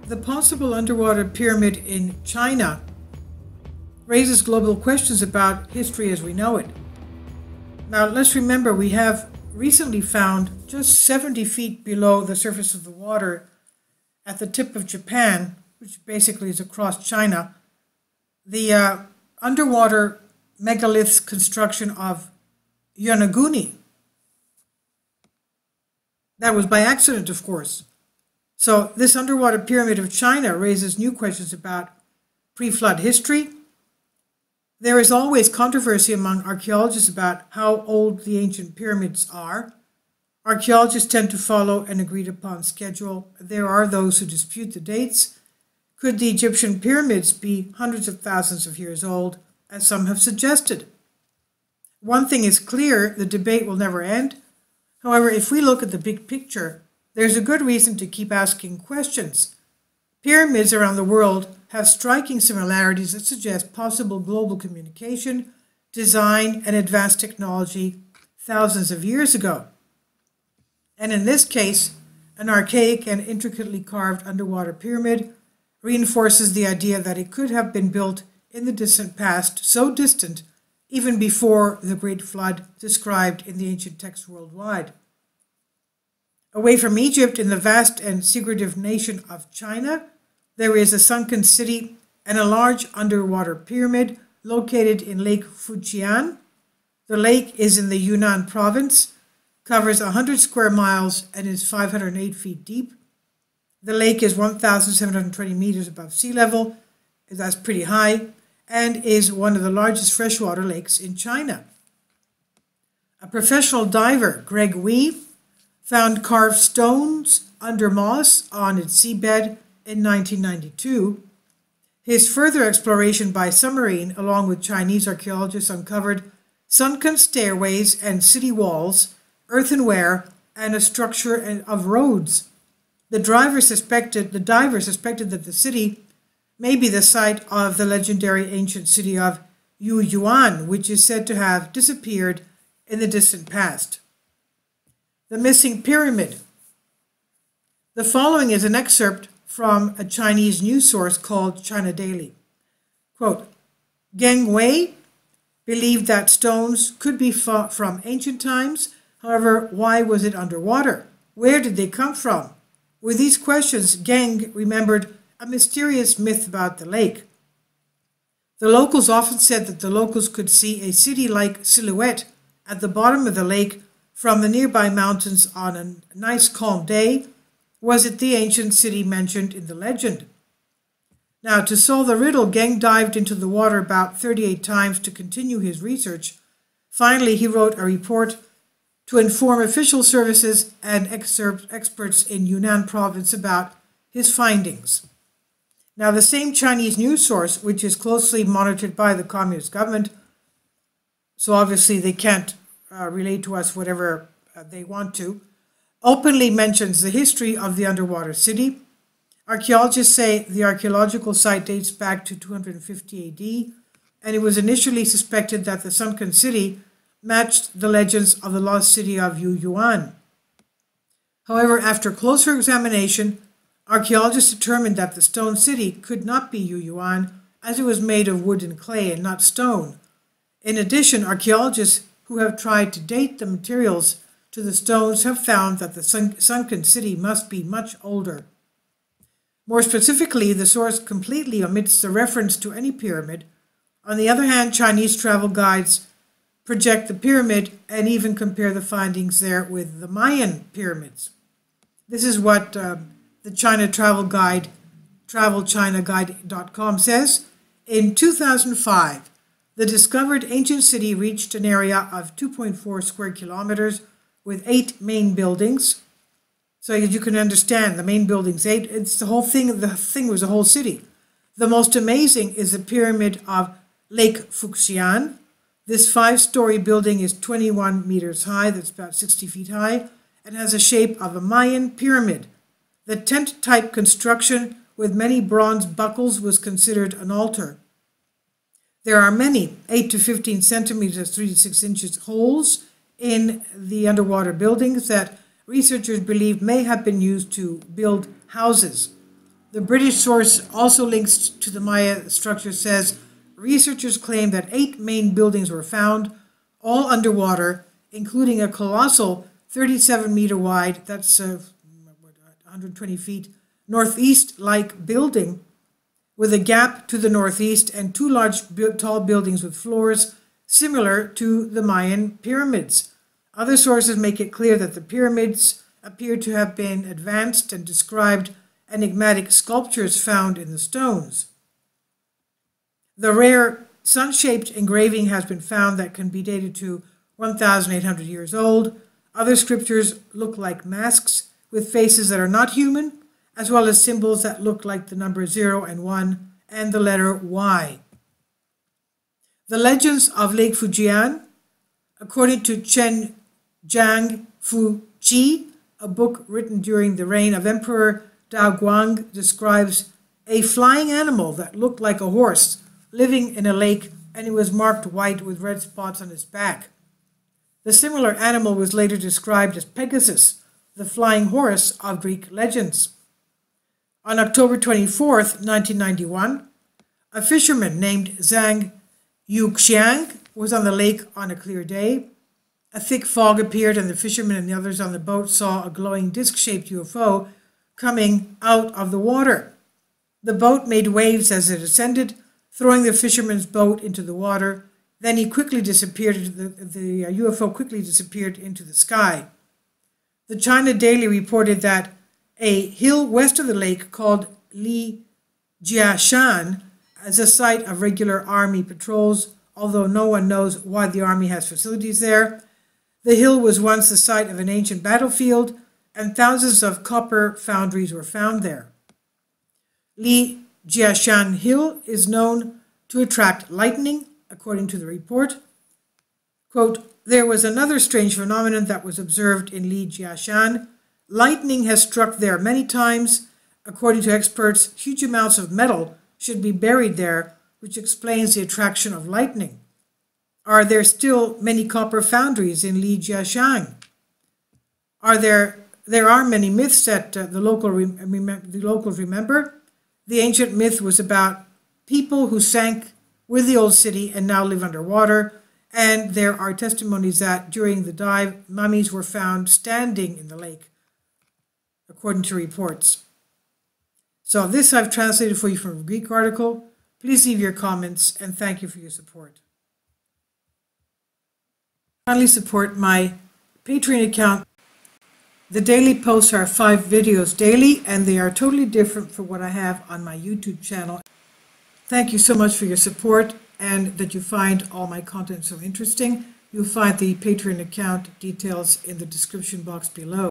The possible underwater pyramid in China raises global questions about history as we know it. Now, let's remember we have recently found just 70 feet below the surface of the water at the tip of Japan, which basically is across China, the underwater megalith construction of Yonaguni. That was by accident, of course. So this underwater pyramid of China raises new questions about pre-flood history. There is always controversy among archaeologists about how old the ancient pyramids are. Archaeologists tend to follow an agreed-upon schedule. There are those who dispute the dates. Could the Egyptian pyramids be hundreds of thousands of years old, as some have suggested? One thing is clear, the debate will never end. However, if we look at the big picture, there's a good reason to keep asking questions. Pyramids around the world have striking similarities that suggest possible global communication, design, and advanced technology thousands of years ago. And in this case, an archaic and intricately carved underwater pyramid reinforces the idea that it could have been built in the distant past, so distant even before the Great Flood described in the ancient texts worldwide. Away from Egypt, in the vast and secretive nation of China, there is a sunken city and a large underwater pyramid located in Lake Fujian. The lake is in the Yunnan province, covers 100 square miles, and is 508 feet deep. The lake is 1,720 meters above sea level, that's pretty high, and is one of the largest freshwater lakes in China. A professional diver, Greg Wee, found carved stones under moss on its seabed in 1992. His further exploration by submarine, along with Chinese archaeologists, uncovered sunken stairways and city walls, earthenware, and a structure of roads. The diver suspected that the city may be the site of the legendary ancient city of Yuan, which is said to have disappeared in the distant past. The missing pyramid. The following is an excerpt from a Chinese news source called China Daily. Quote, Geng Wei believed that stones could be from ancient times. However, why was it underwater? Where did they come from? With these questions, Geng remembered a mysterious myth about the lake. The locals often said that the locals could see a city-like silhouette at the bottom of the lake from the nearby mountains on a nice calm day. Was it the ancient city mentioned in the legend? Now, to solve the riddle, Geng dived into the water about 38 times to continue his research. Finally, he wrote a report to inform official services and experts in Yunnan province about his findings. Now, the same Chinese news source, which is closely monitored by the communist government, so obviously they can't relate to us whatever they want to, openly mentions the history of the underwater city. Archaeologists say the archaeological site dates back to 250 AD, and it was initially suspected that the sunken city matched the legends of the lost city of Yuan. However, after closer examination, archaeologists determined that the stone city could not be Yuan, as it was made of wood and clay and not stone. In addition, archaeologists who have tried to date the materials to the stones have found that the sunken city must be much older. More specifically, the source completely omits the reference to any pyramid. On the other hand, Chinese travel guides project the pyramid and even compare the findings there with the Mayan pyramids. This is what the China travel guide, travelchinaguide.com says. In 2005, the discovered ancient city reached an area of 2.4 square kilometers with 8 main buildings. So you can understand, the main buildings, 8, it's the whole thing, the thing was a whole city. The most amazing is the pyramid of Lake Fujian. This 5-story building is 21 meters high, that's about 60 feet high, and has a shape of a Mayan pyramid. The tent-type construction with many bronze buckles was considered an altar. There are many 8 to 15 centimeters, 3 to 6 inches holes in the underwater buildings that researchers believe may have been used to build houses. The British source also links to the Maya structure, says researchers claim that 8 main buildings were found, all underwater, including a colossal 37-meter wide, that's 120 feet, northeast-like building with a gap to the northeast and 2 large tall buildings with floors similar to the Mayan pyramids. Other sources make it clear that the pyramids appear to have been advanced and described enigmatic sculptures found in the stones. The rare sun-shaped engraving has been found that can be dated to 1,800 years old. Other scriptures look like masks with faces that are not human, as well as symbols that look like the number 0 and 1 and the letter Y. The legends of Lake Fujian, according to Chen Jiang Fu Ji, a book written during the reign of Emperor Daoguang, describes a flying animal that looked like a horse living in a lake, and it was marked white with red spots on its back. The similar animal was later described as Pegasus, the flying horse of Greek legends. On October 24, 1991, a fisherman named Zhang Yuxiang was on the lake on a clear day. A thick fog appeared, and the fisherman and the others on the boat saw a glowing disc-shaped UFO coming out of the water. The boat made waves as it ascended, throwing the fisherman's boat into the water. Then he quickly disappeared. The UFO quickly disappeared into the sky. The China Daily reported that a hill west of the lake called Li Jiashan as a site of regular army patrols, although no one knows why the army has facilities there. The hill was once the site of an ancient battlefield, and thousands of copper foundries were found there. Li Jiashan Hill is known to attract lightning, according to the report. Quote, there was another strange phenomenon that was observed in Li Jiashan. Lightning has struck there many times. According to experts, huge amounts of metal should be buried there, which explains the attraction of lightning. Are there still many copper foundries in Li Jiashan? There are many myths that the locals remember. The ancient myth was about people who sank with the old city and now live underwater, and there are testimonies that during the dive, mummies were found standing in the lake, according to reports. So this I've translated for you from a Greek article. Please leave your comments, and thank you for your support. Kindly support my Patreon account. The daily posts are 5 videos daily, and they are totally different from what I have on my YouTube channel. Thank you so much for your support and that you find all my content so interesting. You'll find the Patreon account details in the description box below.